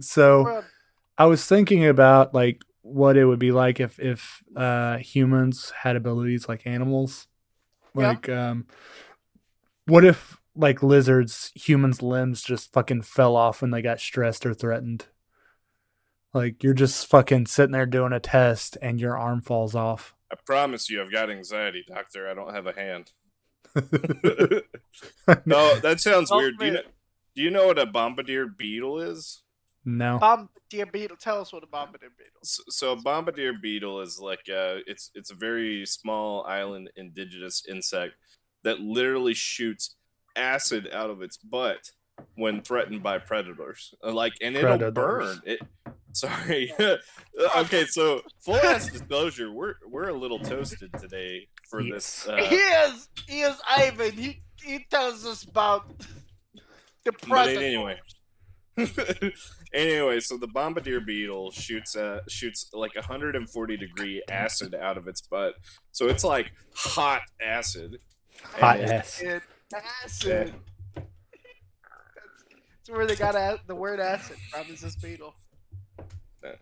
So Well, I was thinking about like what it would be like if humans had abilities like animals. yeah. Like what if like lizards, humans' limbs just fucking fell off when they got stressed or threatened? Like you're just fucking sitting there doing a test and your arm falls off. I promise you, I've got anxiety, doctor. I don't have a hand. No, that sounds weird. Do you know what a bombardier beetle is? No. Bombardier beetle. Tell us what a bombardier beetle. So a bombardier beetle is like it's a very small island indigenous insect that literally shoots acid out of its butt when threatened by predators. Like, and it'll Predators. burn it. Sorry. Okay, so full ass disclosure, we're a little toasted today for Yes. this. He is Ivan. He tells us about the But predator. anyway, so the bombardier beetle shoots like 140-degree acid out of its butt. So it's like hot acid. Hot And ass. Acid. That's where they got the word acid from. Is this beetle? Yeah.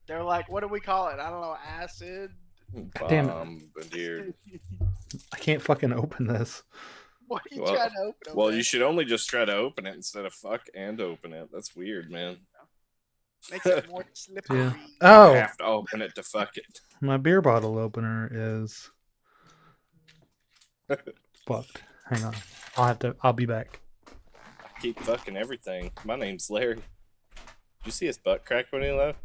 They're like, what do we call it? I don't know. Acid. Damn it. Bombardier. I can't fucking open this. What are you trying to open? Well, you should only just try to open it instead of fuck and open it. That's weird, man. Makes it more slippery. Yeah. Oh, You have to open it to fuck it. my beer bottle opener is fucked. Hang on. I'll be back. I keep fucking everything. My name's Larry. Did you see his butt crack when he left?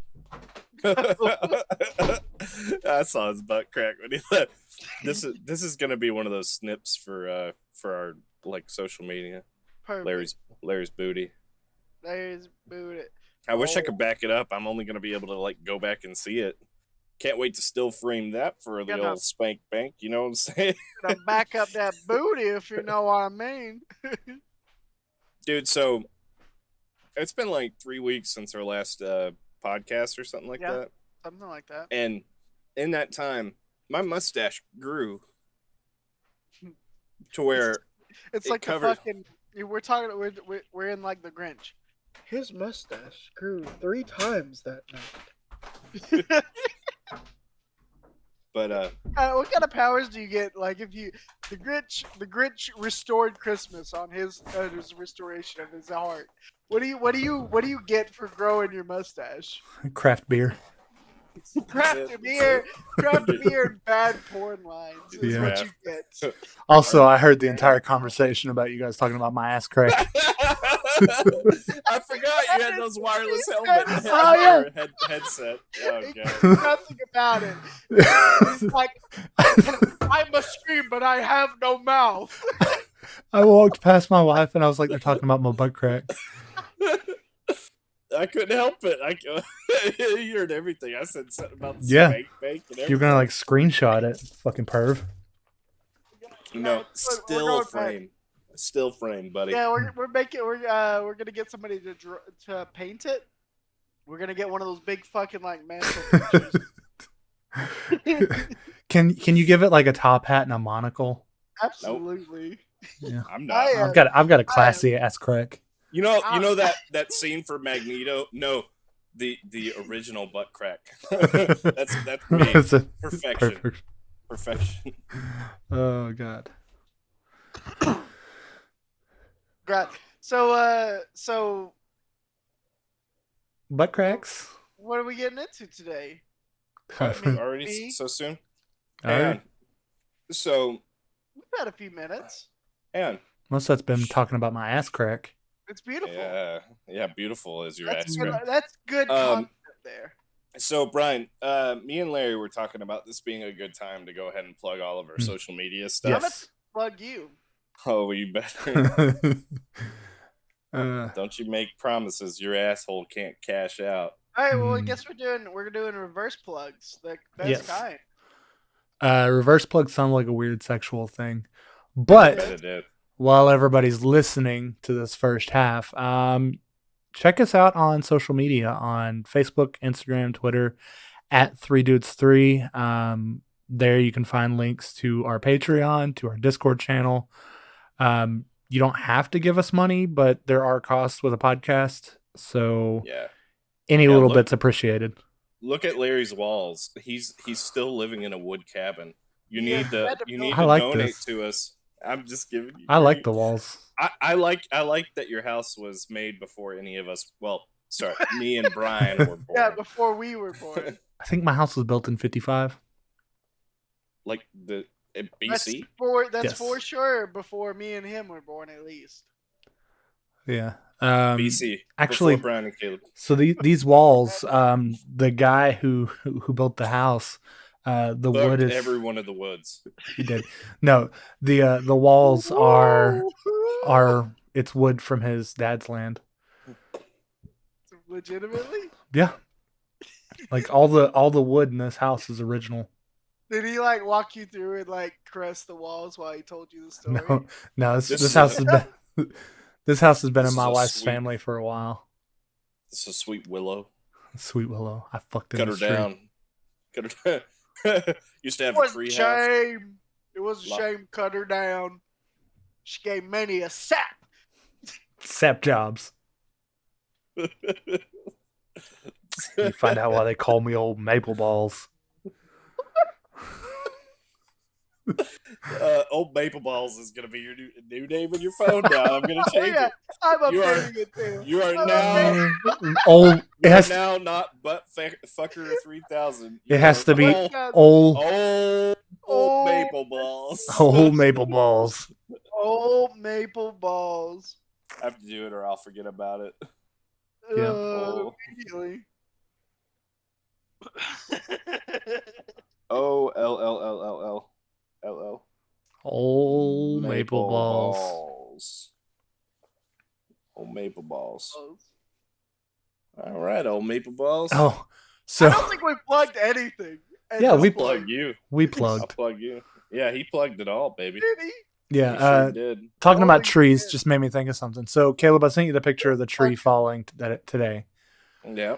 I saw his butt crack when he left. This is gonna be one of those snips for our like social media. Perfect. Larry's booty. Larry's booty. I wish I could back it up. I'm only gonna be able to like go back and see it. Can't wait to still frame that for the old spank bank. You know what I'm saying? Gonna back up that booty, if you know what I mean. Dude, so it's been like 3 weeks since our last podcast or something like that. Something like that. And in that time, my mustache grew to where it's like the fucking. We're in like the Grinch. His mustache grew 3 times that night. But what kind of powers do you get? Like if you the Grinch restored Christmas on his restoration of his heart. What do you get for growing your mustache? Craft beer. Craft beer and bad porn lines is what you get. Also, I heard the entire conversation about you guys talking about my ass crack. I forgot you had those wireless headset. Oh god. Nothing about it. It's like I must scream, but I have no mouth. I walked past my wife and I was like, they're talking about my butt crack. I couldn't help it. You heard everything. I said something about the spank bank and everything. You're gonna like screenshot it, fucking perv. No, still frame, buddy. Yeah, we're gonna get somebody to paint it. We're gonna get one of those big fucking like mantle pictures. Can you give it like a top hat and a monocle? Absolutely. Nope. Yeah. I'm not. I've got a classy ass crack. You know that scene for Magneto? No, the original butt crack. that's me. Perfection. Oh god. God. So butt cracks. What are we getting into today? Already so soon? Alright. So we've had a few minutes. And most of that's been talking about my ass crack. It's beautiful. Yeah, beautiful is your ass crack. That's good content there. So Brian, me and Larry were talking about this being a good time to go ahead and plug all of our social media stuff. Yes. I'm gonna plug you. Oh, you better. Don't you make promises your asshole can't cash out. All right, well, I guess we're doing reverse plugs, the best kind. Reverse plugs sound like a weird sexual thing, but while everybody's listening to this first half, check us out on social media on Facebook, Instagram, Twitter at 3dudes3. There you can find links to our Patreon, to our Discord channel. You don't have to give us money, but there are costs with a podcast. So Any Yeah, little look, bit's appreciated. look at Larry's walls. He's still living in a wood cabin. Yeah, You I need to like donate this. to us. I'm just giving you I like free. the walls. I like that your house was made before any of us. Well, sorry, me and Brian were Yeah, born. before we were born. I think my house was built in 55. Like the That's BC. that's Yes. for sure before me and him were born, at least. Yeah. BC before Actually, Brian and Caleb. so these walls, the guy who built the house, the wood Fucked is every one of the woods. he did. No, the walls are it's wood from his dad's land. Legitimately? Yeah. Like all the wood in this house is original. Did he like walk you through and like caress the walls while he told you the story? No, no, This this is house a has been this house has been in this is my a wife's sweet family for a while. this is sweet Willow. Sweet Willow, I fucked in Cut her this tree. down. Cut her down. Used to have It a was a tree house. shame. It was a shame. Cut her down. She gave many a sap. Sap jobs. You find out why they call me old maple balls. Old Maple Balls is gonna be your new name in your phone now. I'm gonna change it. I'm You are- updating it too. You are I'm now Old. It you are has now not butt fucker 3000. it has to be old, old old Maple Balls. old maple balls. Old maple balls. I have to do it or I'll forget about it. Yeah. Immediately. OLLLLLL. Old maple balls. Old Maple Balls. All right, old Maple Balls. Oh, so I don't think we plugged anything. Yeah, we plug you. we I'll plugged. plug you. Yeah, he plugged it all, baby. Did he? Yeah, He sure did. talking about Holy trees shit. just made me think of something. So Caleb, I sent you the picture of the tree falling today. Yeah.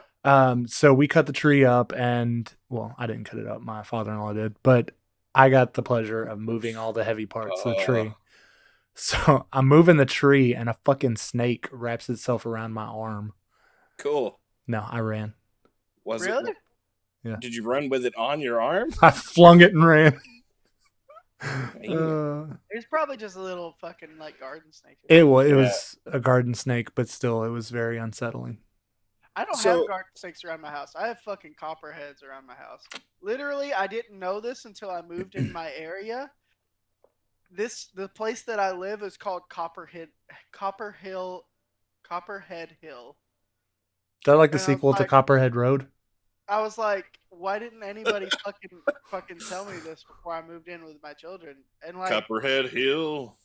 So we cut the tree up, and well, I didn't cut it up. My father-in-law did, but I got the pleasure of moving all the heavy parts of the tree. So I'm moving the tree, and a fucking snake wraps itself around my arm. Cool. No, I ran. Was Really? it? Yeah. Did you run with it on your arm? I flung it and ran. It's probably just a little fucking like garden snake. It was a garden snake, but still, it was very unsettling. I don't have garden snakes around my house. I have fucking copperheads around my house. Literally, I didn't know this until I moved in my area. The place that I live is called Copperhead Hill. Is that like the And I was sequel to like- Copperhead Road? I was like, why didn't anybody fucking tell me this before I moved in with my children? And like, Copperhead Hill.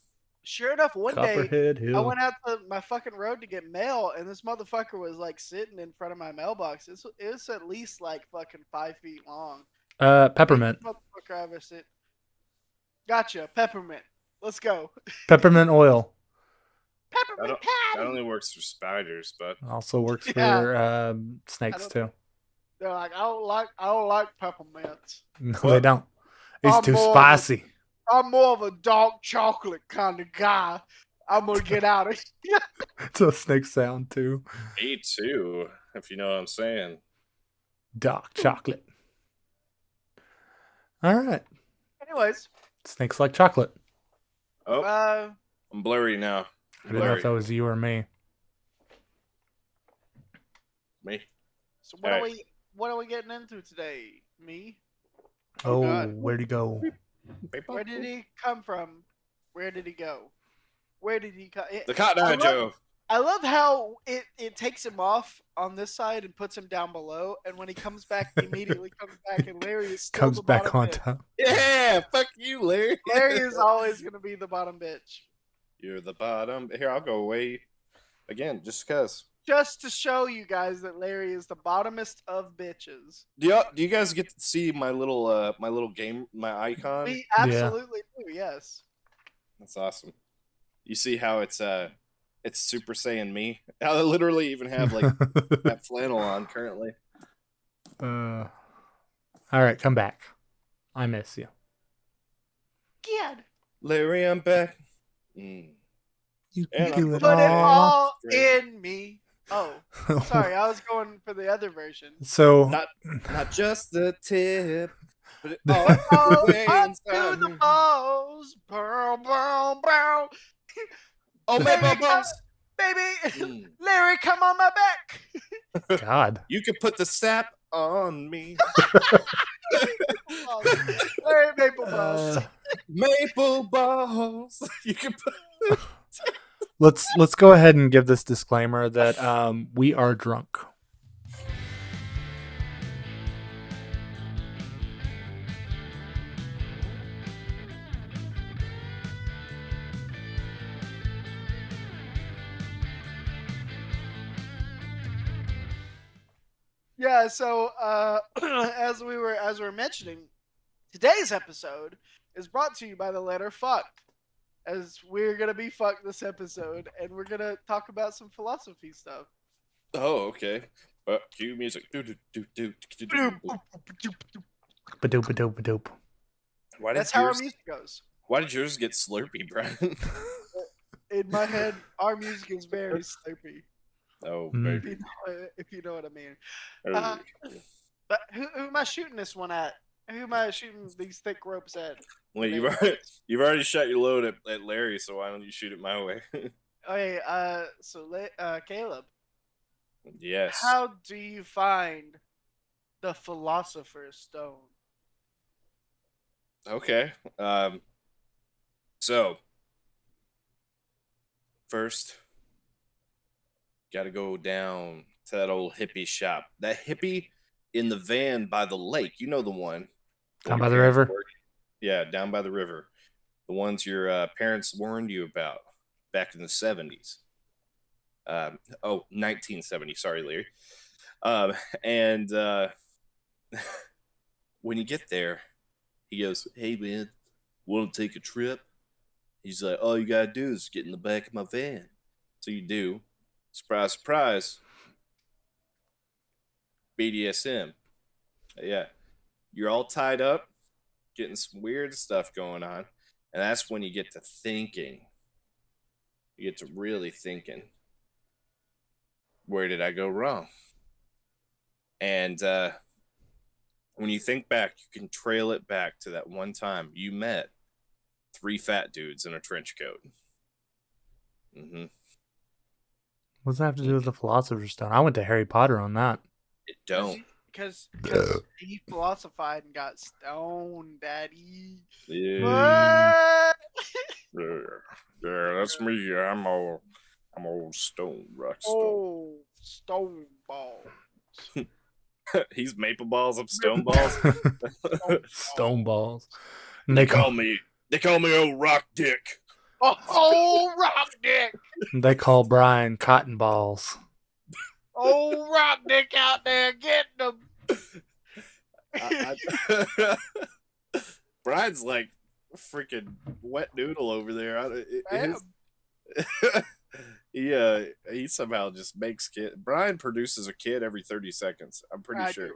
sure enough, one day Copperhead Hill. I went out to my fucking road to get mail, and this motherfucker was like sitting in front of my mailbox. It was at least like fucking 5 feet long. Peppermint. Biggest motherfucker I ever seen. Gotcha, peppermint. Let's go. Peppermint oil. Peppermint patty. That only works for spiders, but Also works Yeah. for snakes too. They're like, I don't like peppermints. No, Well, they don't. It's I'm too more of a- spicy. I'm more of a dark chocolate kind of guy. I'm gonna get out of here. It's a snake sound too. me too, if you know what I'm saying. Dark chocolate. All right. Anyways, Snakes like chocolate. Oh, I'm blurry now. I didn't know if that was you or me. Me. so what are we getting into today? Me? Oh, God. where'd he go? Where did he come from? Where did he go? Where did he come? The Cotton Eye Joe. I love how it takes him off on this side and puts him down below, and when he comes back, he immediately comes back, and Larry is still Comes the back bottom on bitch. top. Yeah, fuck you, Larry. Larry is always gonna be the bottom bitch. You're the bottom. Here, I'll go away again, just cause. Just to show you guys that Larry is the bottomest of bitches. Do you guys get to see my little game, my icon? We absolutely do, yes. That's awesome. You see how it's Super Saiyan me? I literally even have like that flannel on currently. All right, come back. I miss you. Kid. Larry, I'm back. You And do I it Put it all. all in me. Oh, sorry, I was going for the other version. So Not just the tip, but But all the oh, way up to inside the me. balls, bow, bow, bow. Oh, Baby, Maple Balls. baby, Larry, come on my back. God. You can put the sap on me. Larry Maple Balls. Maple Balls. You can put. Let's go ahead and give this disclaimer that we are drunk. Yeah, so as we were mentioning, today's episode is brought to you by the letter fuck. As we're gonna be fucked this episode, and we're gonna talk about some philosophy stuff. Oh, okay. Cue music. Badoop, badoop, badoop. That's how our music goes. Why did yours get slurpy, Brian? In my head, our music is very slurpy. Oh, Mm. baby. If you know what I mean. Oh. But who am I shooting this one at? Who am I shooting these thick ropes at? Well, you've already shot your load at Larry, so why don't you shoot it my way? Okay, so Caleb, Yes. how do you find the philosopher's stone? Okay. So first, got to go down to that old hippie shop. That hippie in the van by the lake. You know the one. Down by the river? Yeah, down by the river. The ones your parents warned you about back in the 70s. 1970. Sorry, Larry. And when you get there, he goes, "Hey, man, want to take a trip?" He's like, "All you got to do is get in the back of my van." So you do. Surprise, surprise. BDSM. Yeah. You're all tied up, getting some weird stuff going on. And that's when you get to thinking. You get to really thinking. Where did I go wrong? And when you think back, you can trail it back to that one time you met 3 fat dudes in a trench coat. Mm-hmm. What does that have to do with the Philosopher's Stone? I went to Harry Potter on that. It don't. Because he philosophized and got stoned, Daddy. Yeah. Yeah, that's me. I'm old stone rock stone. Oh, stone balls. He's maple balls up stone balls. Stone balls. And they call me old rock dick. Oh, rock dick. They call Brian cotton balls. Oh, rock dick out there getting them. Brian's like freaking wet noodle over there. He somehow just makes kid. Brian produces a kid every 30 seconds. I'm pretty sure.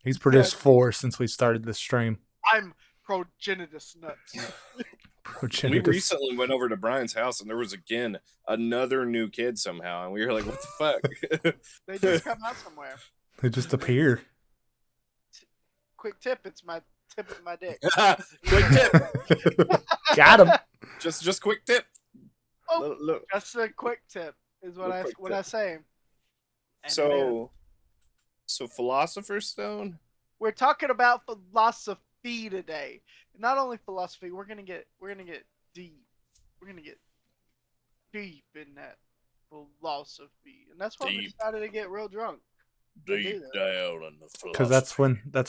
He's produced 4 since we started this stream. I'm progenitus nuts. We recently went over to Brian's house and there was again another new kid somehow, and we were like, "What the fuck?" They just come out somewhere. They just appear. Quick tip: it's my tip of my dick. Quick tip. Got him. Just quick tip. Oh, look. Just a quick tip is what I say. And so Philosopher's Stone. We're talking about philosophy today. Not only philosophy, we're gonna get deep. We're gonna get deep in that philosophy, and that's why we decided to get real drunk. Deep down in the philosophy. Because that's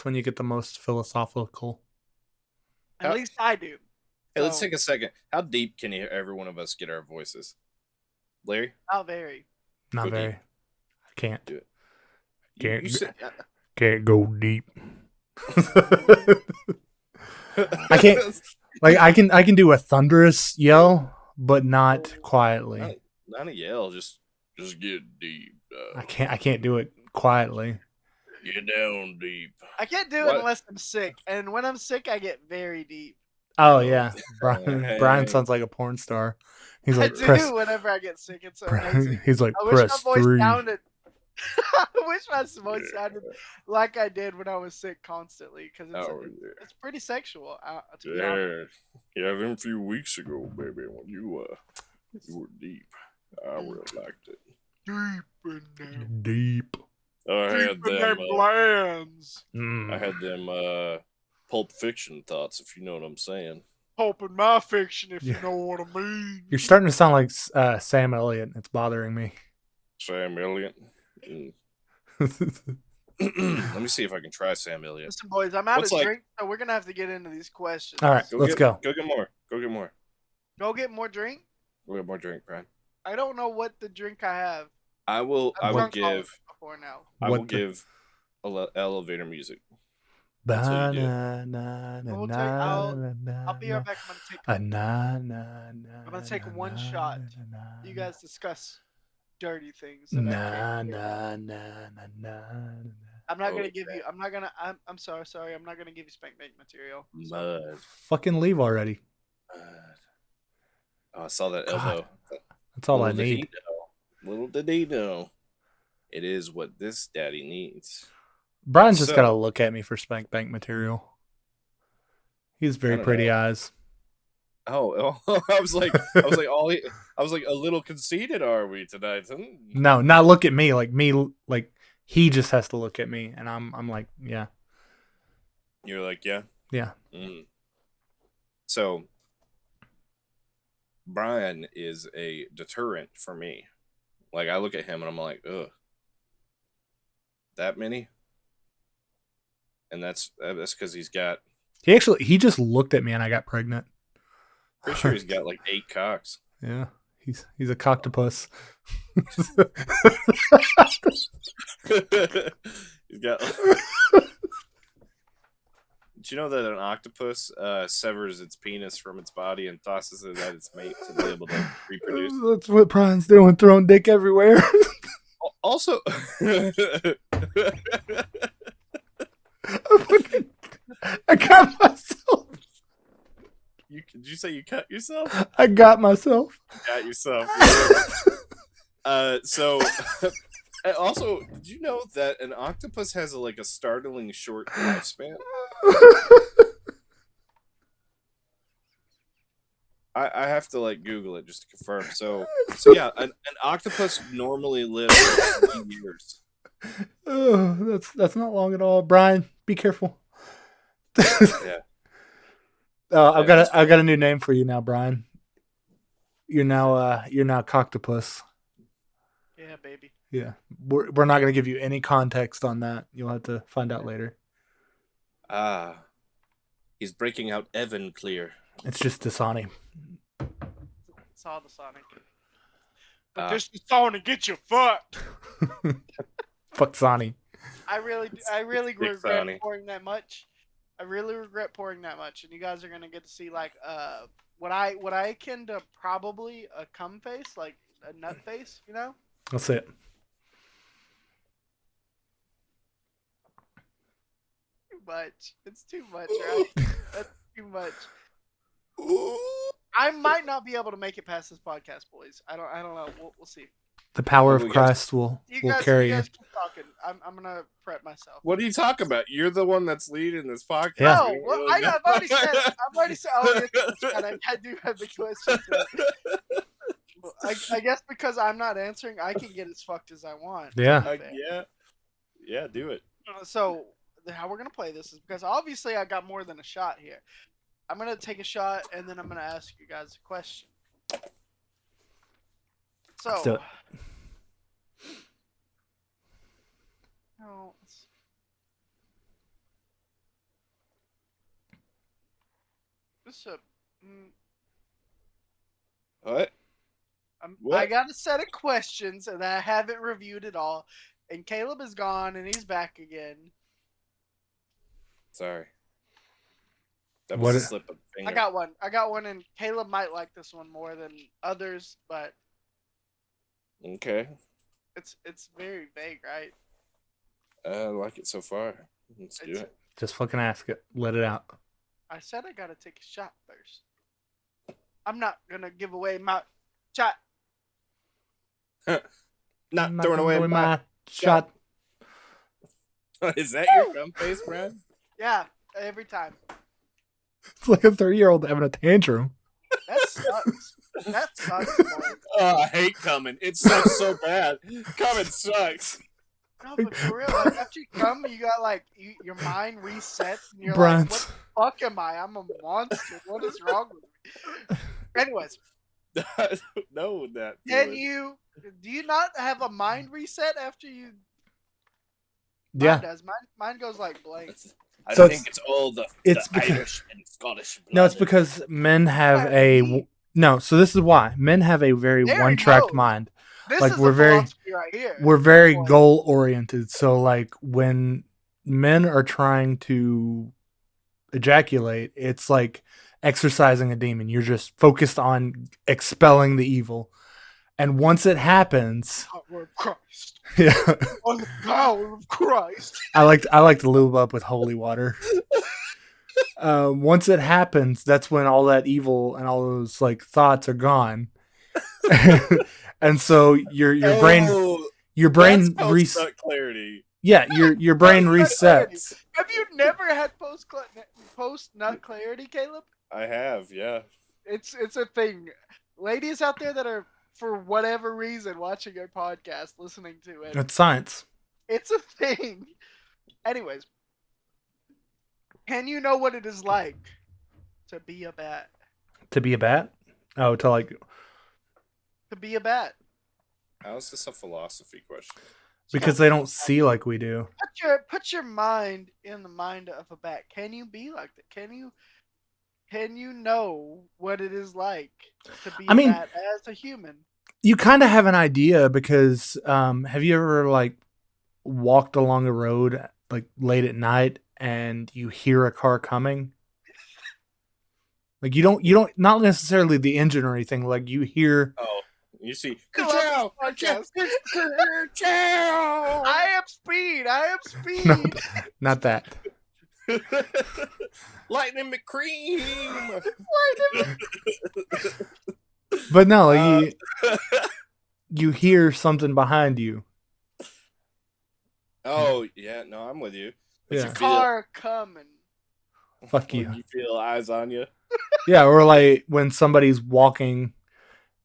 when you get the most philosophical. At least I do. Hey, let's take a second. How deep can every one of us get our voices? Larry? Not very. Not very. Deep. I can't do it. Can't go deep. I can't. Like I can do a thunderous yell, but not quietly. Not a yell. Just get deep. I can't do it quietly. Get down deep. I can't do it unless I'm sick, and when I'm sick, I get very deep. Oh yeah, Brian sounds like a porn star. He's like I do whenever I get sick. It's amazing. He's like I wish my press voice 3. sounded. I wish my voice sounded like I did when I was sick constantly because it's pretty sexual. To be honest. Yeah, them few weeks ago, baby, when you were deep, I really liked it. Deep in there. Deep. I had them glands. I had them Pulp Fiction thoughts, if you know what I'm saying. Pulp in my fiction, if you know what I mean. You're starting to sound like Sam Elliott. It's bothering me. Sam Elliott. Let me see if I can try Sam Elliott. Listen, boys, I'm out of drink, so we're gonna have to get into these questions. All right, let's go. Go get more. Go get more. Go get more drink. Go get more drink, Brian. I don't know what the drink I have. I will give elevator music. I'll be right back. I'm gonna take one shot. You guys discuss dirty things. I'm not gonna give you. I'm sorry. I'm not gonna give you spank bank material. Mud. Fucking leave already. Oh, I saw that elbow. That's all I need. Little did he know. It is what this daddy needs. Brian's just gotta look at me for spank bank material. He's very pretty eyes. Oh, I was like a little conceited. Are we tonight? No, not look at me. Like he just has to look at me, and I'm like, yeah. You're like, yeah, yeah. So, Brian is a deterrent for me. Like, I look at him and I'm like, ugh, that many. And that's because he's got. He just looked at me and I got pregnant. Pretty sure he's got like 8 cocks. Yeah, he's a coctopus. He's got. Did you know that an octopus severs its penis from its body and tosses it at its mate to be able to reproduce? That's what Brian's doing, throwing dick everywhere. Also. I got myself. Did you say you cut yourself? I got myself. Got yourself. So, also, did you know that an octopus has a startling short lifespan? I have to Google it just to confirm. So yeah, an octopus normally lives 3 years. Oh, that's not long at all. Brian, be careful. Yeah. I've got a new name for you now, Brian. You're now Coctopus. Yeah, baby. Yeah, we're not gonna give you any context on that. You'll have to find out later. He's breaking out Evan clear. It's just Dasani. It's all Dasani. But this Dasani get you fucked. Fuck Sani. I really regret pouring that much. I really regret pouring that much, and you guys are gonna get to see what I akin to probably a cum face, like a nut face, you know? That's it. Too much. It's too much, right? That's too much. I might not be able to make it past this podcast, boys. I don't know. We'll see. The power of Christ will carry you. You guys keep talking. I'm gonna prep myself. What are you talking about? You're the one that's leading this podcast. Yeah. No, well, I've already said. Oh, I do have the question. I guess because I'm not answering, I can get as fucked as I want. Yeah. Yeah, do it. So how we're gonna play this is because obviously I got more than a shot here. I'm gonna take a shot and then I'm gonna ask you guys a question. So. Let's do it. No. What? I got a set of questions and I haven't reviewed it all. And Caleb is gone and he's back again. Sorry. That was a slip of the finger. I got one and Caleb might like this one more than others, but okay. It's very vague, right? I like it so far. Let's do it. Just fucking ask it. Let it out. I said I gotta take a shot first. I'm not gonna give away my shot. Not throwing away my shot. Is that your cum face, Brad? Yeah, every time. It's like a 3-year-old having a tantrum. That sucks. That sucks. Oh, I hate coming. It sucks so bad. Coming sucks. No, but for real, like after you come, you got like your mind resets, and you're Brunts. like, "What the fuck am I? I'm a monster. What is wrong with me?" Anyways, I don't know that. do you not have a mind reset after you? Yeah. Mine does. Mine goes like blank. I So think it's all the because, Irish and Scottish blood. No, it's because men have no. So this is why men have a very one-tracked mind. This like is we're a very philosophy right here. we're very goal oriented. So like when men are trying to ejaculate, it's like exercising a demon. You're just focused on expelling the evil. And once it happens, power of Christ. Yeah. On the power of Christ. I like to lube up with holy water. Once it happens, that's when all that evil and all those like thoughts are gone. And so your brain clarity. Yeah, your brain resets. Have you never had post nut clarity, Caleb? I have, yeah. It's a thing. Ladies out there that are for whatever reason watching our podcast, listening to it. It's science. It's a thing. Anyways, can you know what it is like to be a bat? To be a bat? Oh, to be a bat. How is this a philosophy question? Because they don't see like we do. Put your mind in the mind of a bat. Can you be like that? Can you know what it is like to be a bat as a human? You kind of have an idea because have you ever like walked along a road like late at night and you hear a car coming? Like you don't not necessarily the engine or anything. Like you hear. Oh, you see. I am speed. No, not that. Lightning McCream. But no, like you hear something behind you. Oh yeah, no, I'm with you. But your car coming. Fuck you. You feel eyes on you. Yeah, or like when somebody's walking,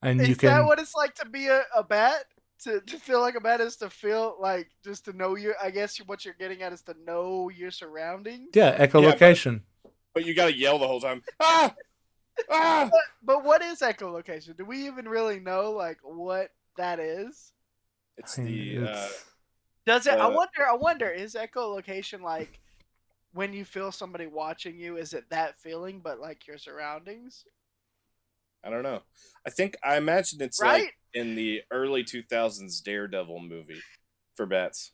and is you can. Is that what it's like to be a bat? To feel like a bat is to feel like just to know your. I guess what you're getting at is to know your surroundings. Yeah, echolocation. But you gotta yell the whole time. Ah! Ah! But what is echolocation? Do we even really know like what that is? It's the. Does it? I wonder. Is echolocation like when you feel somebody watching you? Is it that feeling, but like your surroundings? I don't know. I imagine it's right? Like in the early 2000s Daredevil movie for bats.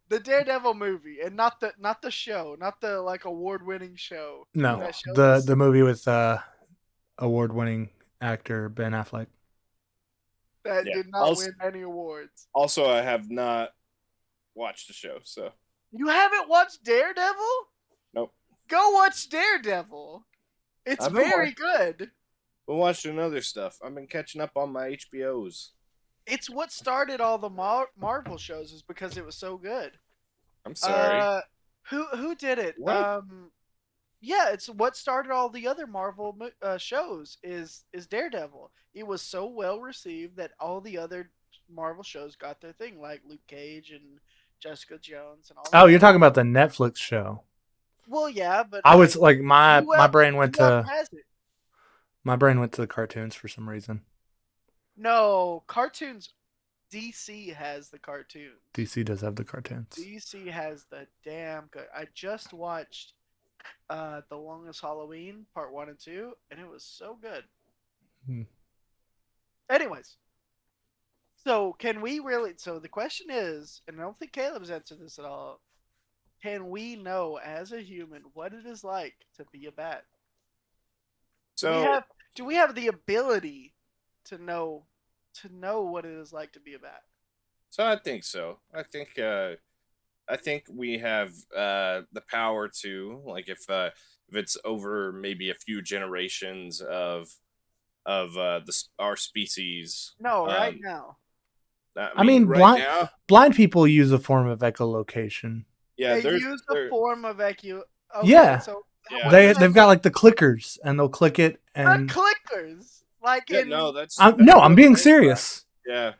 The Daredevil movie, and not the show, not the like award-winning show. No, the movie with award-winning actor Ben Affleck. That did not win any awards. Also, I have not watched the show, so. You haven't watched Daredevil? Nope. Go watch Daredevil. It's very good. Been watching other stuff. I've been catching up on my HBOs. It's what started all the Marvel shows is because it was so good. I'm sorry. Who did it? What? Yeah, it's what started all the other Marvel shows is Daredevil. It was so well received that all the other Marvel shows got their thing, like Luke Cage and Jessica Jones and all. Oh, you're talking about the Netflix show. Well, yeah, but I was like my brain went to the cartoons for some reason. No, cartoons. DC has the cartoons. DC does have the cartoons. DC has the damn good. I just watched The Longest Halloween Part 1 and 2, and it was so good. Anyways, so can we really? So the question is, and I don't think Caleb's answered this at all. Can we know as a human what it is like to be a bat? So do we have the ability to know what it is like to be a bat? So I think so. I think we have the power to, like, if it's over maybe a few generations of our species. No, right now. I mean, right now, blind people use a form of echolocation. yeah, They use a form of ecu. Okay, Yeah. so Yeah, what does They've got like the clickers, and they'll click it, the and clickers, like yeah, in no, that's no, I'm real being thing, bro. serious. Yeah,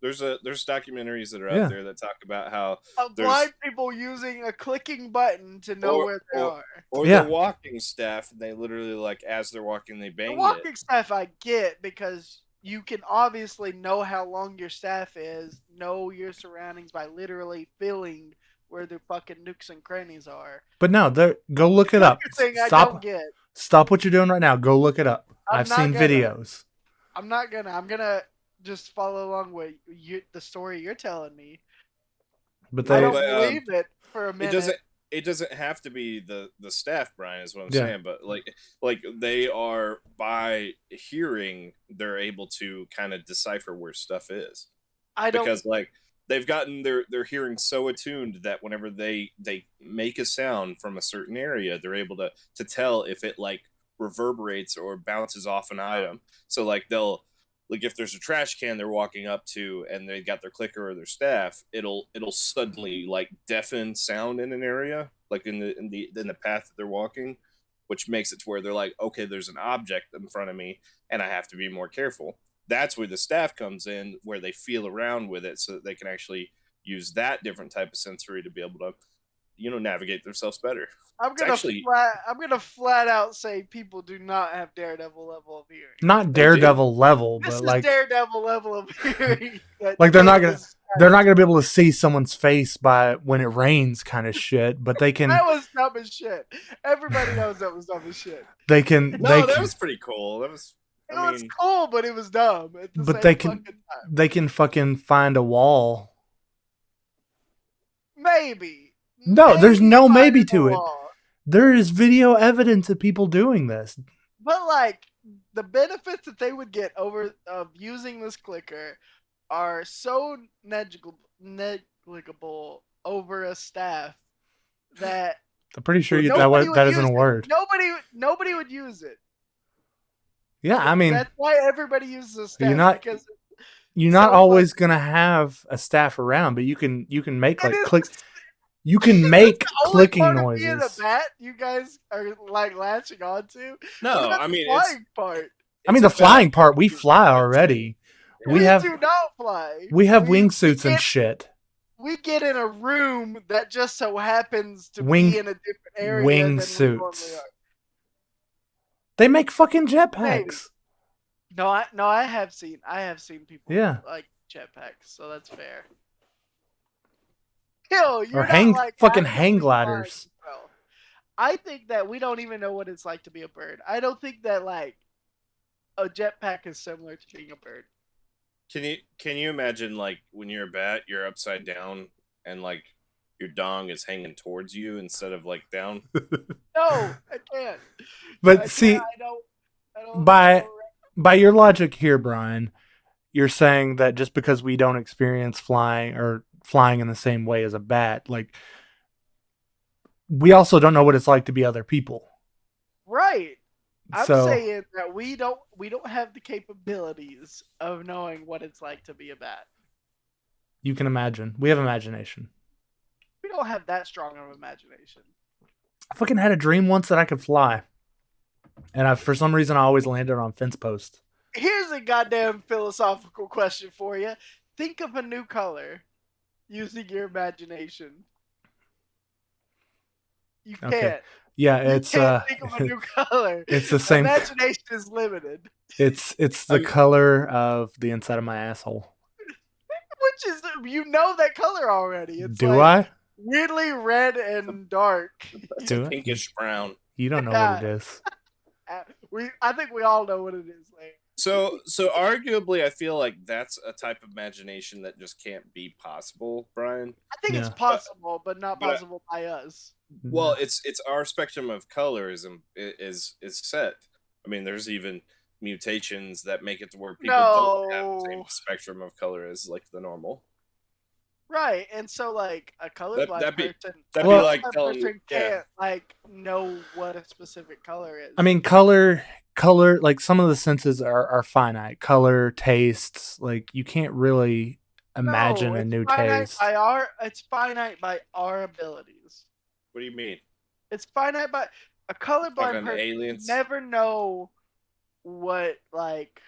there's documentaries that are out Yeah. there that talk about how blind there's people using a clicking button to know or where they or are. or the Yeah. walking staff, and they literally like as they're walking, they The bang it. walking staff I get because you can obviously know how long your staff is, know your surroundings by literally feeling where the fucking nooks and crannies are. But no, go look it up. Thing I don't get. Stop what you're doing right now. Go look it up. I've seen videos. I'm not gonna. I'm gonna just follow along with the story you're telling me. But I don't believe it for a minute. It doesn't have to be the staff, Brian, is what I'm Yeah. saying. But like they are, by hearing, they're able to kind of decipher where stuff is. Because like they've gotten their hearing so attuned that whenever they make a sound from a certain area, they're able to tell if it like reverberates or bounces off an item. So like they'll, like if there's a trash can they're walking up to and they got their clicker or their staff, it'll suddenly like deafen sound in an area, like in the path that they're walking, which makes it to where they're like, okay, there's an object in front of me and I have to be more careful. That's where the staff comes in, where they feel around with it so that they can actually use that different type of sensory to be able to, navigate themselves better. I'm gonna flat out say people do not have Daredevil level of hearing. Not Daredevil level, this but is like Daredevil level of hearing. Like they're not gonna be able to see someone's face by when it rains, kind of shit. But they can. That was dumb as shit. Everybody knows that was dumb as shit. They can. That was pretty cool. That was. It was cool, but it was dumb. But they can. They can fucking find a wall. Maybe. No, there's no maybe to it. There is video evidence of people doing this. But like the benefits that they would get of using this clicker are so negligible over a staff that I'm pretty sure that isn't a word. Nobody would use it. Yeah, I mean that's why everybody uses a staff. You're not always gonna have a staff around, but you can make like click. You can make clicking noises. Being a bat, you guys are like latching onto. No, I mean the flying part. I mean the flying part. We fly already. We do not fly. We have wingsuits and shit. We get in a room that just so happens to be in a different area. Wingsuits. They make fucking jetpacks. No, I have seen people like jetpacks, so that's fair. You're fucking hang gliders. I think that we don't even know what it's like to be a bird. I don't think that like a jetpack is similar to being a bird. Can you imagine like when you're a bat, you're upside down and like your dong is hanging towards you instead of like down? No, I can't. But I don't by your logic here, Brian, you're saying that just because we don't experience flying in the same way as a bat, like we also don't know what it's like to be other people. Right. I'm saying that we don't have the capabilities of knowing what it's like to be a bat. You can imagine. We have imagination. We don't have that strong of imagination. I fucking had a dream once that I could fly. And for some reason I always landed on fence posts. Here's a goddamn philosophical question for you. Think of a new color using your imagination. You can't. Yeah, it's think of a new color. It's the same. Imagination is limited. It's the color of the inside of my asshole. Which is that color already. It's Do I? Weirdly red and dark. It's a pinkish brown. You don't know what it is. I think we all know what it is. So arguably, I feel like that's a type of imagination that just can't be possible, Brian. I think it's possible, but not possible by us. Well, it's our spectrum of color is set. I mean, there's even mutations that make it to where people don't have the same spectrum of color as like the normal. Right, and so like a colorblind person, that'd be like telling person can't like know what a specific color is. I mean, color, like some of the senses are finite. Color, tastes, like you can't really imagine No, a it's new finite taste. by our. It's finite by our abilities. What do you mean? It's finite by a colorblind Talking person. aliens? Never know what like.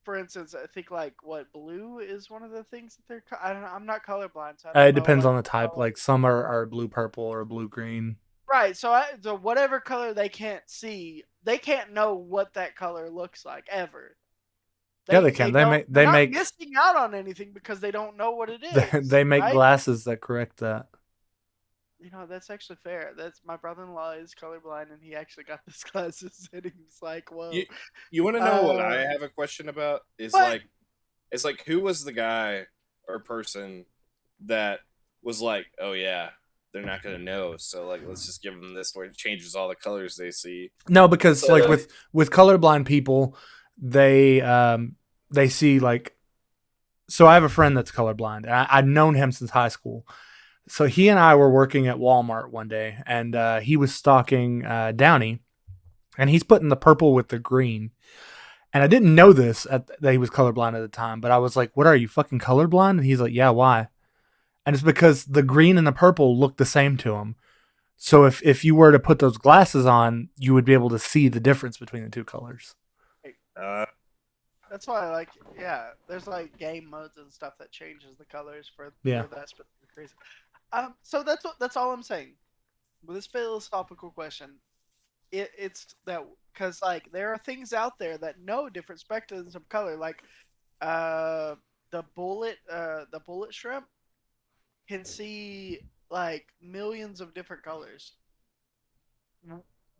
For instance, I think like what blue is one of the things that they're. I don't know. I'm not colorblind, so I don't It know depends like on the type. color. Like some are blue purple or blue green. Right. So whatever color they can't see, they can't know what that color looks like ever. Yeah, they can. They don't. They're They not make missing out on anything because they don't know what it is. they make Right. glasses that correct that. You know, that's actually fair. That's my brother-in-law is colorblind, and he actually got these glasses, and he was like, "Whoa." You want to know what I have a question about? But It's like who was the guy or person that was like, oh yeah, they're not gonna know, so like let's just give them this where it changes all the colors they see. No, because So, like with colorblind people, they see like. So I have a friend that's colorblind. I've known him since high school. So he and I were working at Walmart one day, and he was stocking Downy, and he's putting the purple with the green. And I didn't know this that he was colorblind at the time, but I was like, "What are you fucking colorblind?" And he's like, "Yeah, why?" And it's because the green and the purple look the same to him. So if you were to put those glasses on, you would be able to see the difference between the two colors. that's why, like, yeah, there's like game modes and stuff that changes the colors for that specific reason. So that's all I'm saying. With this philosophical question, it's that because like there are things out there that know different spectrums of color, like uh the bullet shrimp can see like millions of different colors.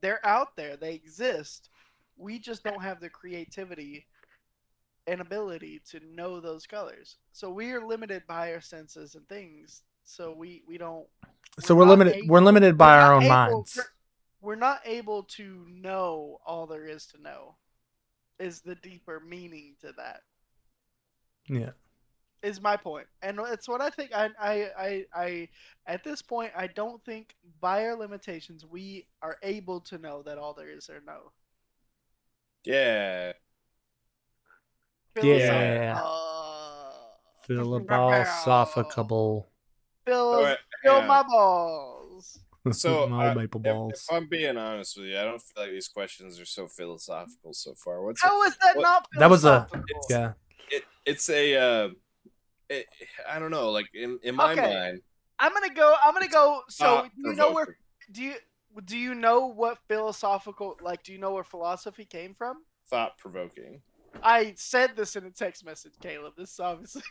They're out there, they exist. We just don't have the creativity and ability to know those colors. So we are limited by our senses and things. So we don't. So we're limited. We're limited by our own minds. We're not able to know all there is to know. Is the deeper meaning to that? Yeah. Is my point, and it's what I think. I at this point, I don't think by our limitations we are able to know that all there is or know. Yeah. Yeah. Philosophical. Fill my balls. So maple balls. If I'm being honest with you, I don't feel like these questions are so philosophical so far. How is that not philosophical? That was a it's a I don't know, like in my mind. I'm gonna go. So do you know what philosophical, like, do you know where philosophy came from? Thought provoking. I said this in a text message, Caleb. This is obviously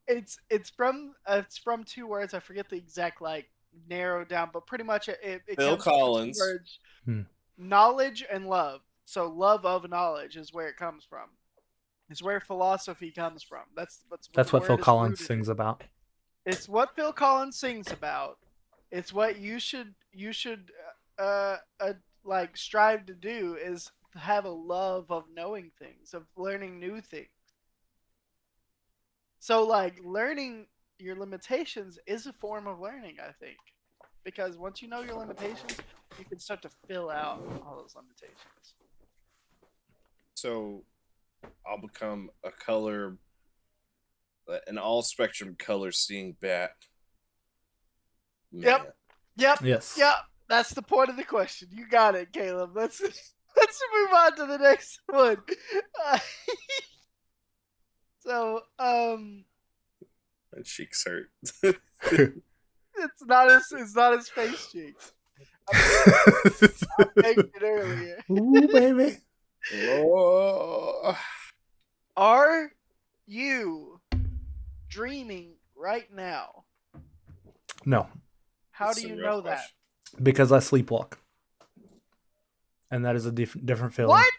it's from two words. I forget the exact like narrowed down, but pretty much it Phil Collins. Words, knowledge and love. So love of knowledge is where it comes from. It's where philosophy comes from. That's what Phil Collins sings about. It's what Phil Collins sings about. It's what you should like strive to do, is have a love of knowing things, of learning new things. So like learning your limitations is a form of learning, I think. Because once you know your limitations, you can start to fill out all those limitations. So I'll become an all spectrum color seeing bat. Man. Yep. Yes. Yep. That's the point of the question. You got it, Caleb. Let's move on to the next one. So, my cheeks hurt. It's not his face cheeks. I begged it earlier. Ooh, baby. Oh. Are you dreaming right now? No. How do you know that? Because I sleepwalk. And that is a different feeling. What?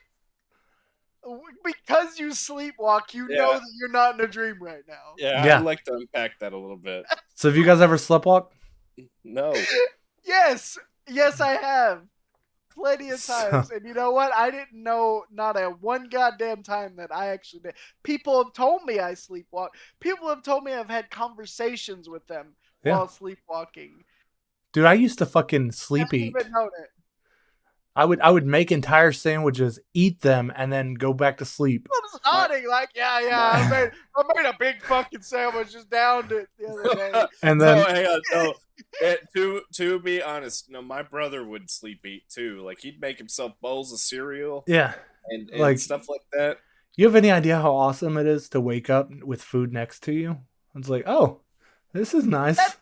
Because you sleepwalk, you know that you're not in a dream right now. Yeah, I'd like to unpack that a little bit. So have you guys ever sleptwalked? No. Yes, I have. plenty of So times. And you know what? I didn't know not a one goddamn time that I actually did. People have told me I sleepwalk. People have told me I've had conversations with them yeah, while sleepwalking. dude, I used to fucking sleep Haven't eat. even known it. I would make entire sandwiches, eat them, and then go back to sleep. I'm just nodding like, yeah. My I made a big fucking sandwich, just downed it the other day. And no, then hang on. No, to be honest, no, my brother would sleep eat too. Like he'd make himself bowls of cereal yeah, and like stuff like that. you have any idea how awesome it is to wake up with food next to you? It's like, oh, this is That nice.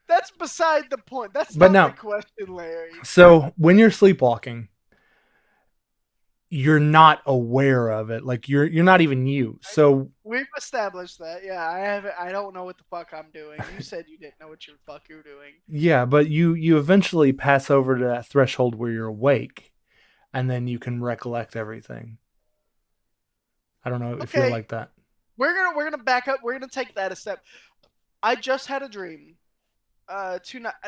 that's beside the point. That's But not the now, question, Larry. so when you're sleepwalking, you're not aware of it. Like you're not even you. So We've established that. Yeah, I haven't. I don't know what the fuck I'm doing. You said you didn't know what your fuck you're doing. yeah, but you eventually pass over to that threshold where you're awake, and then you can recollect everything. I don't know if you're Okay, like that. we're gonna back up. We're gonna take that a step. I just had a dream.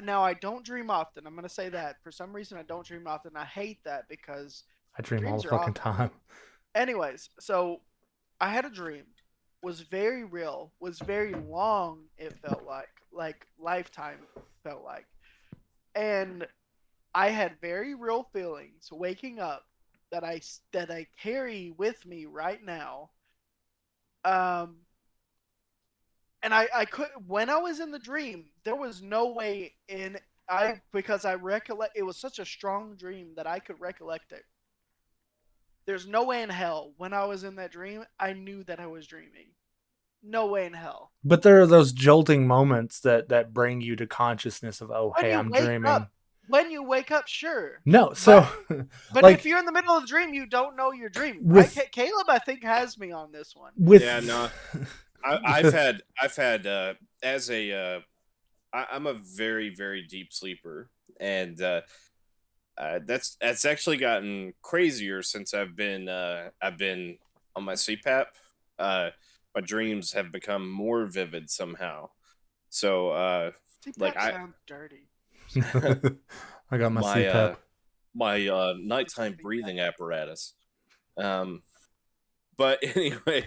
Now I don't dream often. I'm gonna say that. For some reason, I don't dream often. I hate that because I dream all dreams the are fucking awesome. time. Anyways, so I had a dream. Was very real. Was very long. It felt like lifetime felt like, and I had very real feelings waking up that I carry with me right now. Um, and I could when I was in the dream, there was no way in I because I recollect it was such a strong dream that I could recollect it. There's no way in hell when I was in that dream I knew that I was dreaming. No way in hell. But there are those jolting moments that bring you to consciousness of, oh, When hey, you I'm wake up, dreaming. when you wake up, sure. No, But so but if like you're in the middle of the dream, you don't know you're dreaming, right? with Caleb, I think has me on this one. Yeah, with no, I've had as a I'm a very very deep sleeper, and that's actually gotten crazier since I've been on my CPAP. My dreams have become more vivid somehow. So like CPAP sounds dirty. I got my my CPAP. my Just nighttime think that. breathing apparatus. Um, but anyway,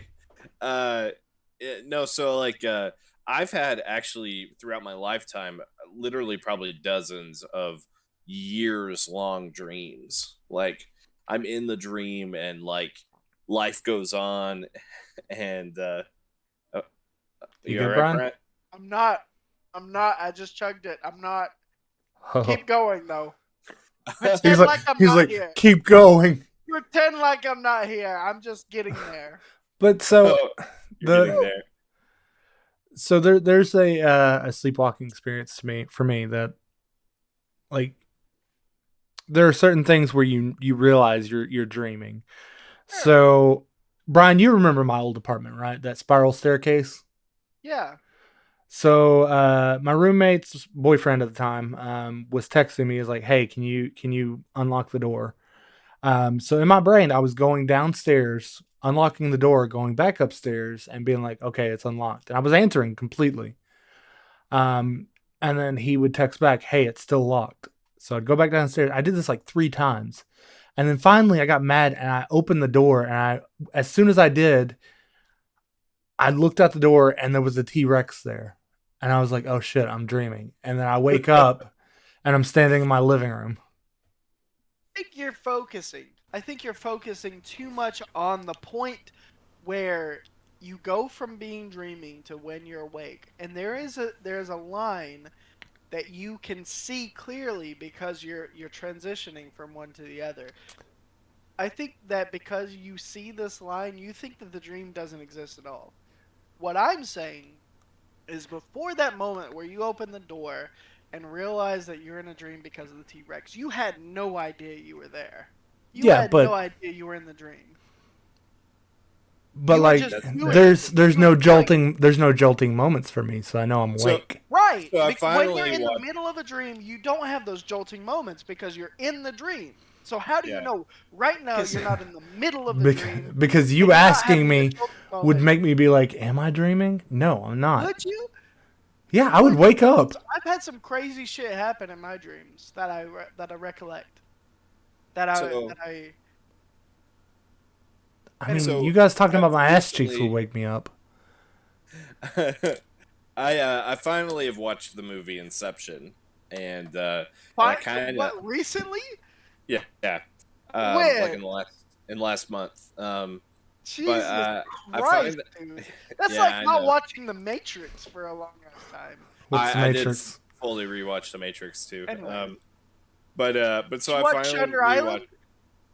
no, so like I've had actually throughout my lifetime, literally probably dozens of years long dreams. Like I'm in the dream and like life goes on, and uh, You you all good, right, Brian? Brent? I'm not. I'm not. I just chugged it. I'm not. Oh. Keep going though. He's Pretend like like I'm he's not like here. keep going. Pretend like I'm not here. I'm just getting there. But so Oh, you're the getting there. so there's a sleepwalking experience to me for me that like there are certain things where you realize you're dreaming. Sure. So Brian, you remember my old apartment, right? That spiral staircase. Yeah. So my roommate's boyfriend at the time was texting me. He's like, "Hey, can you unlock the door?" So in my brain, I was going downstairs, unlocking the door, going back upstairs, and being like, "Okay, it's unlocked." And I was answering completely. Um, and then he would text back, "Hey, it's still locked." So I'd go back downstairs. I did this like 3 times, and then finally I got mad and I opened the door. And as soon as I did, I looked out the door and there was a T Rex there. And I was like, oh shit, I'm dreaming. And then I wake up and I'm standing in my living room. I think you're focusing too much on the point where you go from being dreaming to when you're awake. And there's a line that you can see clearly because you're transitioning from one to the other. I think that because you see this line, you think that the dream doesn't exist at all. What I'm saying is before that moment where you open the door and realize that you're in a dream because of the T-Rex, you had no idea you were there. You Yeah, had no but idea you were in the dream. but You were like just That's doing fair. it. there's You were no doing it. jolting moments for me, so I know I'm So awake. Right. so I When you're finally in the watched. middle of a dream, you don't have those jolting moments because you're in the dream. So how do you Yeah. know right now Because you're not in the middle of a dream because and you you're not asking having a me jolting would moment? make me be like, am I dreaming? No, I'm not. Would you? Yeah, You I would would wake because up. I've had some crazy shit happen in my dreams that I recollect. I Anyway. mean, you guys talking about my ass cheeks will wake me up. I finally have watched the movie Inception, and I kind of recently? Yeah, like When? in last month. Jesus I Christ, find dude. That's yeah, like I not know. watching The Matrix for a long ass time. What's the I did Matrix? fully rewatch The Matrix too. Anyway. But so Did you I watch finally Shutter Island? rewatched.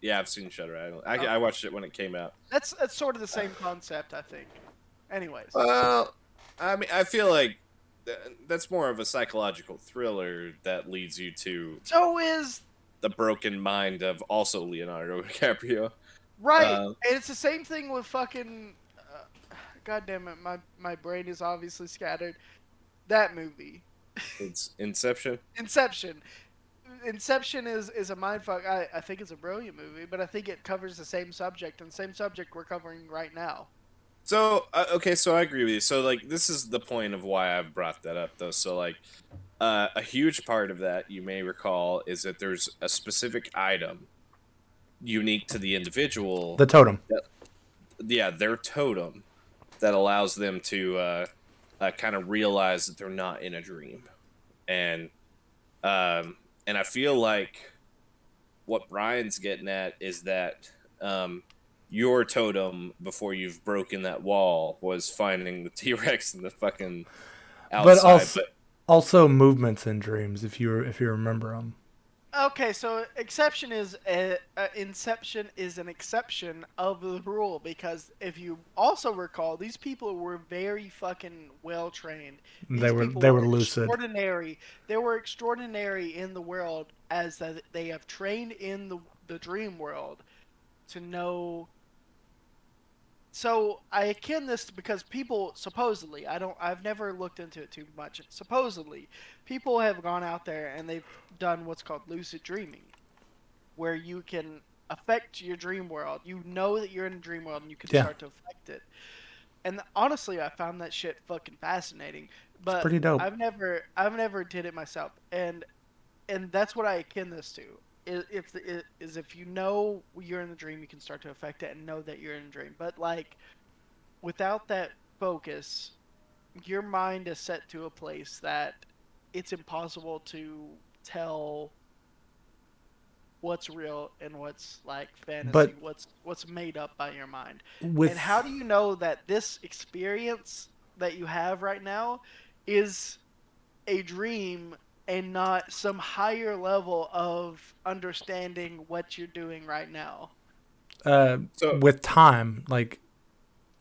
Yeah, I've seen Shutter Island. Okay. I watched it when it came out. That's sort of the same concept, I think. Anyways. Well, I mean, I feel like that's more of a psychological thriller that leads you to So is the broken mind of also Leonardo DiCaprio. right, and it's the same thing with fucking. God damn it, my brain is obviously scattered. That movie. It's Inception. Inception. Inception is a mindfuck. I think it's a brilliant movie, but I think it covers the same subject, and the same subject we're covering right now. So okay, so I agree with you. So like, this is the point of why I've brought that up, though. So like, a huge part of that you may recall is that there's a specific item unique to the individual. The totem. Yeah, their totem that allows them to kind of realize that they're not in a dream, and I feel like what Brian's getting at is that your totem before you've broken that wall was finding the T-Rex in the fucking outside. But also movements in dreams, if you remember them. Okay, so Inception is an exception of the rule, because if you also recall, these people were very fucking well trained. They were lucid. Extraordinary. They were extraordinary in the world, as that they have trained in the dream world to know. So I akin this because people supposedly, I've never looked into it too much. Supposedly, people have gone out there and they've done what's called lucid dreaming, where you can affect your dream world. You know that you're in a dream world and you can start to affect it. And honestly, I found that shit fucking fascinating. But it's pretty dope. I've never did it myself, and that's what I akin this to. If you know you're in the dream, you can start to affect it and know that you're in a dream. But like, without that focus, your mind is set to a place that it's impossible to tell what's real and what's like fantasy, what's made up by your mind. And how do you know that this experience that you have right now is a dream and not some higher level of understanding what you're doing right now? With time, like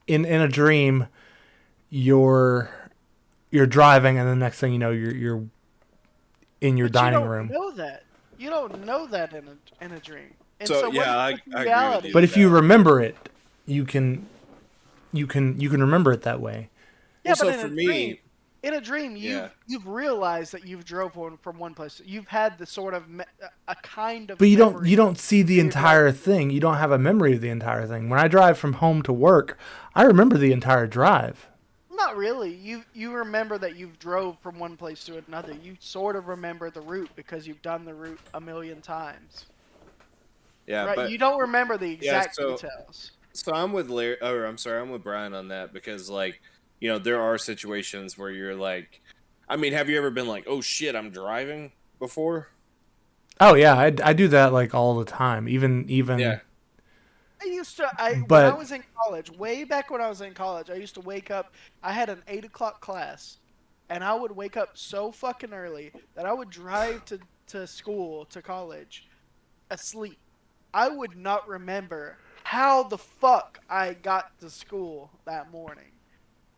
in a dream, you're driving, and the next thing you know, you're in your dining room. You don't know that in a dream. And so yeah, I agree with you. But if you remember it, you can remember it that way. Yeah, well, but in a dream, you've realized that you've drove from one place. You've had the sort of a kind of. But you don't see the entire thing. You don't have a memory of the entire thing. When I drive from home to work, I remember the entire drive. Not really. You remember that you've drove from one place to another. You sort of remember the route because you've done the route a million times. Yeah, right. But you don't remember the exact details. So I'm with I'm with Brian on that, because like, you know, there are situations where you're like, I mean, have you ever been like, oh shit, I'm driving before? Oh yeah, I do that like all the time. Even yeah. When I was in college, way back when I was in college, I used to wake up. I had an 8 o'clock class, and I would wake up so fucking early that I would drive to college, asleep. I would not remember how the fuck I got to school that morning,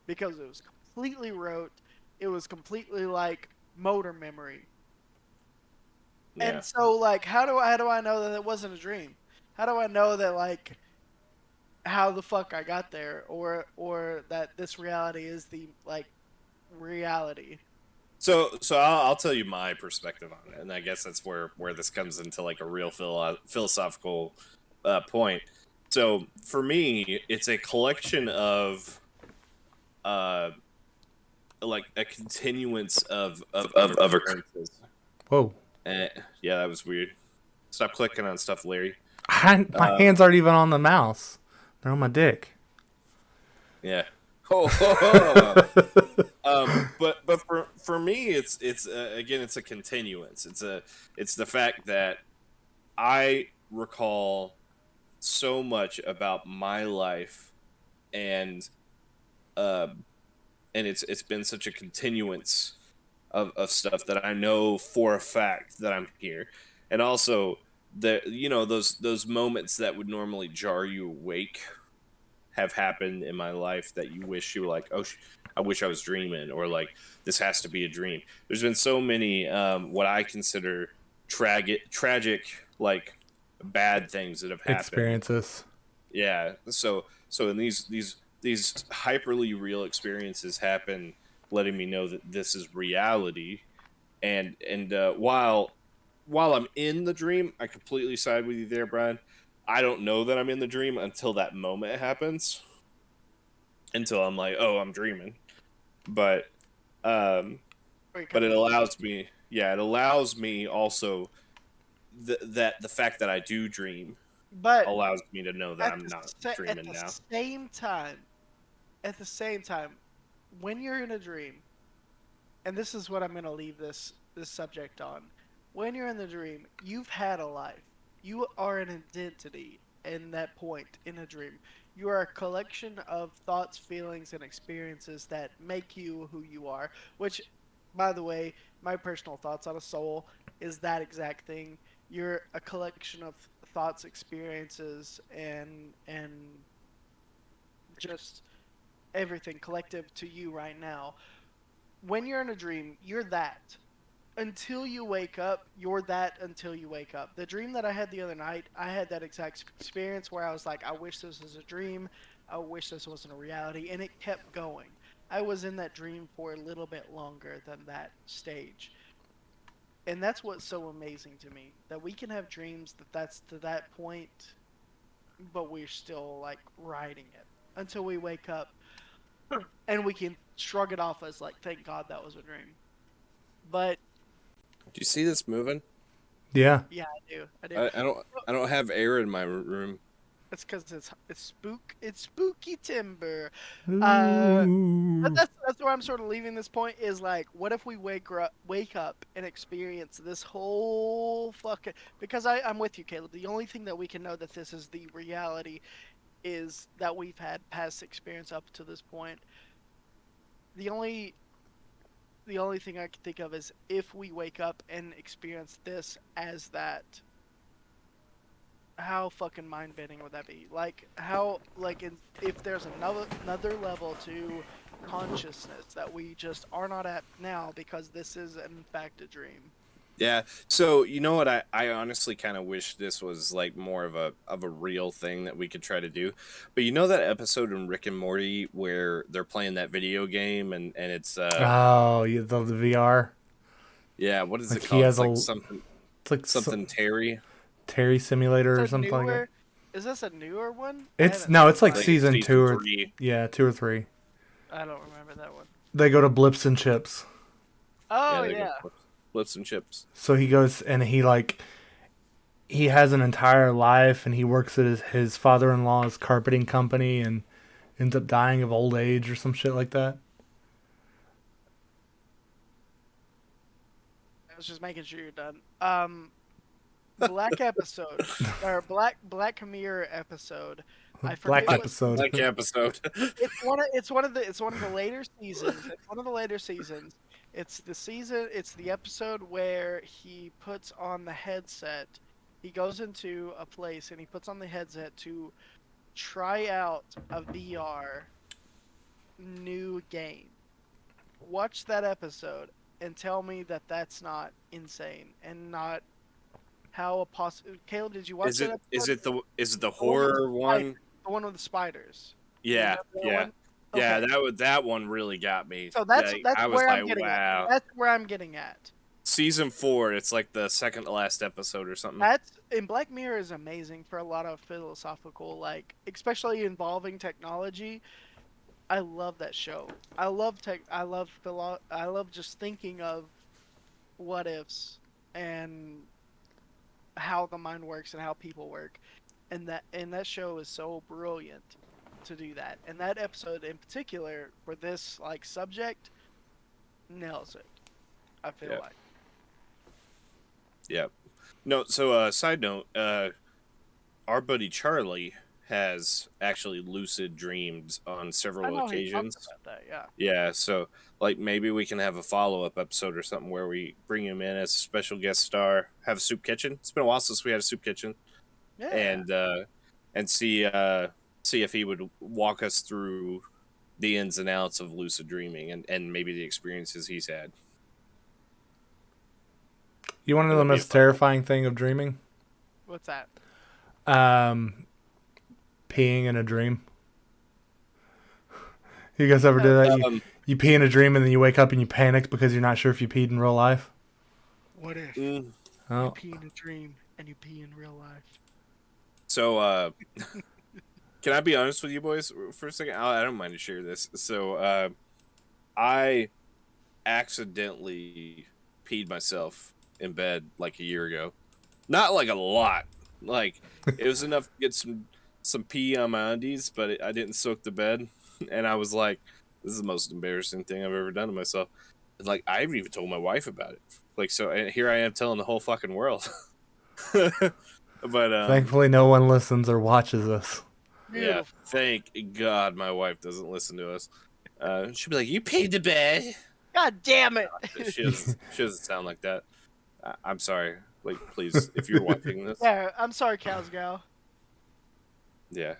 because it was completely rote. It was completely like motor memory. Yeah. And so, like, how do I know that it wasn't a dream? How do I know that, like, how the fuck I got there, or that this reality is the like reality? So I'll tell you my perspective on it, and I guess that's where this comes into like a real philosophical point. So for me, it's a collection of like a continuance of occurrences. Whoa. Yeah, that was weird. Stop clicking on stuff, Larry. My hands aren't even on the mouse. They're on my dick. Yeah. But for me, it's again, it's a continuance. It's the fact that I recall so much about my life, and uh, and it's been such a continuance of stuff that I know for a fact that I'm here, and also those moments that would normally jar you awake have happened in my life that you wish you were like, oh, I wish I was dreaming, or like this has to be a dream. There's been so many what I consider tragic, like bad things that have happened. Experiences. Yeah. So in these hyperly real experiences happen, letting me know that this is reality. And while I'm in the dream, I completely side with you there, Brian. I don't know that I'm in the dream until that moment happens. Until I'm like, oh, I'm dreaming. But um, but it allows me, yeah, it allows me also that the fact that I do dream But allows me to know that at I'm not at dreaming the now. same time, when you're in a dream, and this is what I'm going to leave this subject on. When you're in the dream, you've had a life. You are an identity in that point in a dream. You are a collection of thoughts, feelings, and experiences that make you who you are. Which, by the way, my personal thoughts on a soul is that exact thing. You're a collection of thoughts, experiences, and just everything collective to you right now. When you're in a dream, you're that. Until you wake up, you're that until you wake up. The dream that I had the other night, I had that exact experience where I was like, I wish this was a dream. I wish this wasn't a reality. And it kept going. I was in that dream for a little bit longer than that stage. And that's what's so amazing to me that we can have dreams that's to that point, but we're still like riding it until we wake up and we can shrug it off as like, thank God that was a dream. But Do you see this moving? Yeah. yeah, I do. I do. I don't have air in my room. It's because it's spooky timber. But Ooh. that's where I'm sort of leaving this point is like, what if we wake up and experience this whole fucking, because I'm with you, Caleb. The only thing that we can know that this is the reality is that we've had past experience up to this point. The only the only thing I can think of is if we wake up and experience this as that, how fucking mind bending would that be? Like how if there's another level to consciousness that we just are not at now because this is in fact a dream. Yeah. So you know what? I honestly kind of wish this was like more of a real thing that we could try to do. But you know that episode in Rick and Morty where they're playing that video game and it's Oh, yeah, the VR. yeah, what is Like it he called? has It's like a. It's like something Terry. Terry Simulator It's or a something like that. newer. Is this a newer one? I It's haven't no, seen it's like I mine. think it's season season two or 3. yeah, 2 or 3. I don't remember that one. They go to Blips and Chips. Oh Yeah, they go yeah. flips and chips. So he goes and he has an entire life and he works at his father-in-law's carpeting company and ends up dying of old age or some shit like that. I was just making sure you're done. Black episode or Black Mirror episode. I Black forget what episode. Like episode. it's one of the later seasons. It's one of the later seasons. It's the episode where he puts on the headset. He goes into a place and he puts on the headset to try out a VR new game. Watch that episode and tell me that that's not insane and not how a Caleb, did you watch Is that it episode? is it the The one with the horror spider, one? the one with the spiders. You Yeah, remember that yeah. one? Yeah, Okay. that one really got me. So That that's I was where I'm like, getting at. wow. That's where I'm getting at. Season 4, it's like the second to last episode or something. That's and Black Mirror is amazing for a lot of philosophical, like especially involving technology. I love that show. I love tech. I love just thinking of what ifs and how the mind works and how people work, and that show is so brilliant to do that. And that episode in particular for this like subject nails it. I feel like. Yeah. No, so side note, our buddy Charlie has actually lucid dreamed on I several know he talked occasions. about that. Yeah. Yeah, so like maybe we can have a follow-up episode or something where we bring him in as a special guest star, have a soup kitchen. It's been a while since we had a soup kitchen. Yeah. And see if he would walk us through the ins and outs of lucid dreaming and maybe the experiences he's had. You want to know the most terrifying thing of dreaming? What's that? Peeing in a dream. You guys ever do that? You pee in a dream and then you wake up and you panic because you're not sure if you peed in real life? What if Oh. you pee in a dream and you pee in real life? So, can I be honest with you boys for a second? I don't mind to share this. So, I accidentally peed myself in bed like a year ago. Not like a lot. Like, it was enough to get some pee on my undies, but I didn't soak the bed. And I was like, this is the most embarrassing thing I've ever done to myself. And like, I haven't even told my wife about it. Like, so and here I am telling the whole fucking world. But thankfully, no one listens or watches us. Yeah, thank God my wife doesn't listen to us. She'll be like, "You paid the bed." God damn it! She doesn't sound like that. I'm sorry. Like, please, if you're watching this. Yeah, I'm sorry, Cows Gal. Yeah.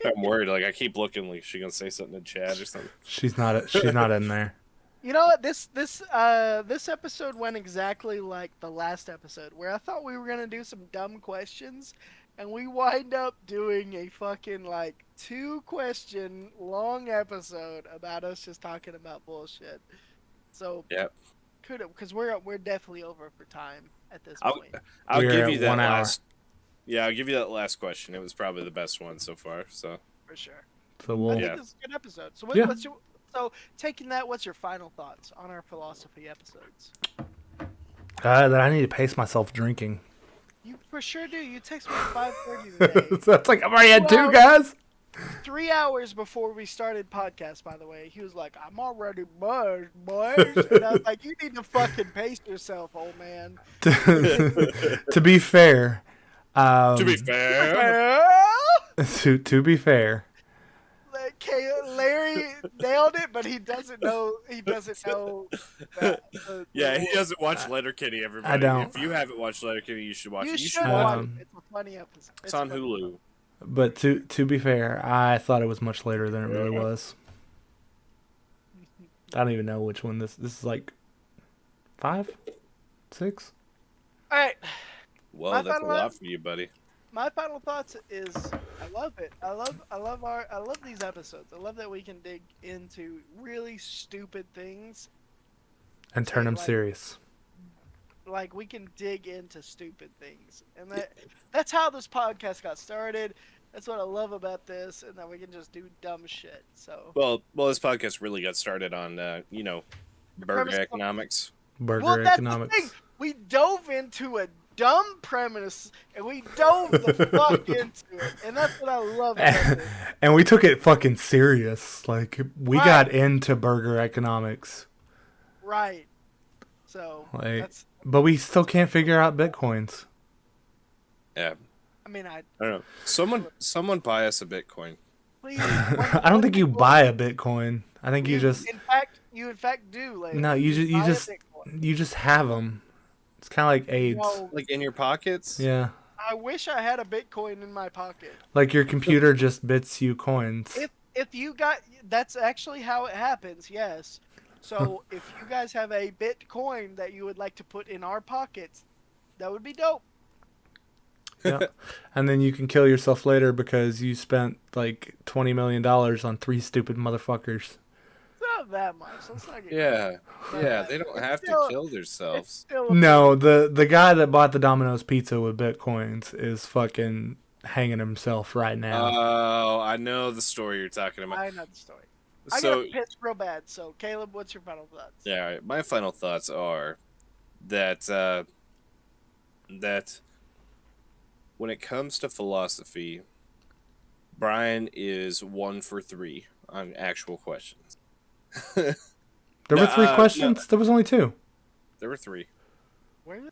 I'm worried. Like, I keep looking. Like, she gonna say something in chat or something. She's not in there. You know what? This episode went exactly like the last episode, where I thought we were gonna do some dumb questions, and we wind up doing a fucking like 2-question long episode about us just talking about bullshit. So Yep. could have, because we're definitely over for time at this point. I'll We're give at you that 1 hour. last. Yeah, I'll give you that last question. It was probably the best one so far. So For sure. So I think this is a good episode. So Yeah. so taking that, what's your final thoughts on our philosophy episodes? that I need to pace myself drinking. You for sure do. You text me at 5:30 today. So that's like, I'm already at 2, guys. 3 hours before we started podcast, by the way. He was like, I'm already buzzed, boys. And I was like, you need to fucking pace yourself, old man. To be fair. to be fair, to be fair. Larry nailed it, but he doesn't know. That, yeah, he doesn't watch Letterkenny. Everybody, I don't. If you haven't watched Letterkenny, you should watch it. You should watch it. It's a funny episode. It's on Hulu. But to be fair, I thought it was much later than it really was. I don't even know which one this is like 5, 6. All right. Well, that's a lot for you, buddy. My final thoughts is I love it. I love these episodes. I love that we can dig into really stupid things And turn them serious. Like we can dig into stupid things. And that's how this podcast got started. That's what I love about this, and that we can just do dumb shit. So well, this podcast really got started on burger economics. Burger economics. That's the thing. We dove into a dumb premise, and we dove the fuck into it, and that's what I love about this. And we took it fucking serious. Like we got into burger economics. Right. So but we still can't figure out bitcoins. Yeah. I mean, I don't know. Someone buy us a Bitcoin. Please. I don't think you buy a Bitcoin. I think you just. In fact, do. Like, no, you just have them. It's kind of like AIDS. Like in your pockets. Yeah. I wish I had a Bitcoin in my pocket. Like your computer just bits you coins. If you got, that's actually how it happens. Yes. So if you guys have a Bitcoin that you would like to put in our pockets, that would be dope. Yeah. And then you can kill yourself later because you spent like $20 million on 3 stupid motherfuckers. Not that much. Let's not get yeah. They don't have to kill themselves. No, the guy that bought the Domino's pizza with bitcoins is fucking hanging himself right now. Oh, I know the story you're talking about. I know the story. I got to piss real bad. So, Caleb, what's your final thoughts? Yeah, my final thoughts are that that when it comes to philosophy, Brian is 1 for 3 on actual questions. There were 3 questions? No. There was only 2. There were 3. Where?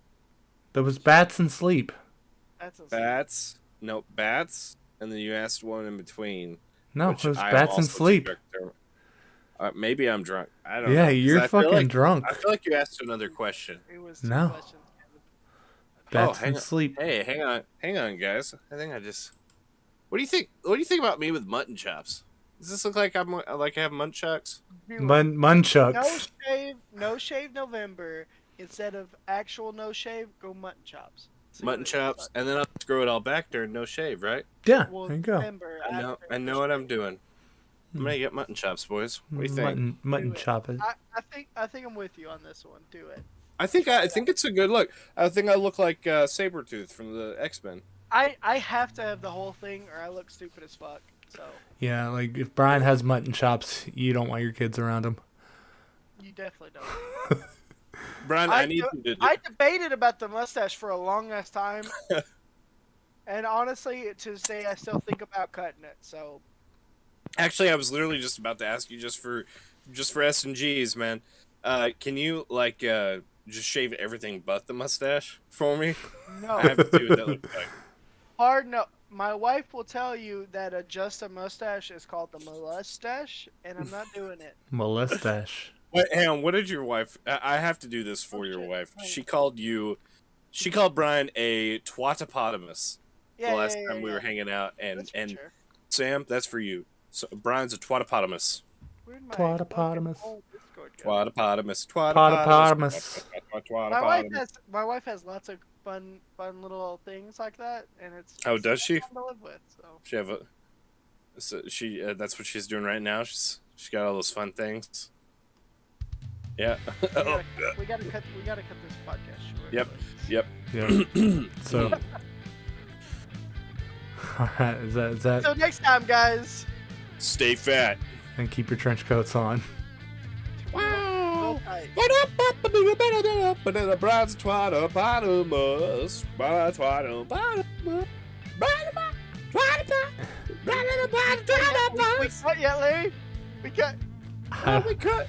There was bats and sleep. Bats. No, bats. And then you asked one in between. No, it was bats and sleep. Maybe I'm drunk. I don't know. Yeah, you're fucking drunk. I feel like you asked another question. It was 2 questions. Bats and sleep. Hey, hang on, guys. I think I just. What do you think? What do you think about me with mutton chops? Does this look like I have munchucks? Munchucks. No shave November. Instead of actual no shave, go mutton chops. Mutton chops, and then I'll just grow it all back during no shave, right? Yeah, there you go. I know what I'm doing. I'm gonna get mutton chops, boys. What do you think? Mutton chopping. I think I'm with you on this one. Do it. I think it's a good look. I think I look like Sabretooth from the X-Men. I have to have the whole thing, or I look stupid as fuck. So. Yeah, like if Brian has mutton chops, you don't want your kids around him. You definitely don't. Brian, I need you to. I debated about the mustache for a long ass time, and honestly, to this day, I still think about cutting it. So. Actually, I was literally just about to ask you just for S&Gs, man. Can you just shave everything but the mustache for me? No. I have to see what that looks like. Hard no. My wife will tell you that just a mustache is called the molestache, and I'm not doing it. Molestache. Wait, hang on. What did your wife? I have to do this for your wife. She called Brian a twatopotamus the last time we were hanging out, and Sam, that's for you. So Brian's a twatopotamus. Twatopotamus. Twatopotamus. My wife has lots of fun little things like that, and it's does she? fun to live with, so. That's what she's doing right now. She's got all those fun things. Yeah. We gotta cut this podcast short. Yep. So. All right, is that? So next time, guys. Stay fat. And keep your trench coats on. Wow. Brian's twatopotamus. We cut yet, Larry? We cut. We cut.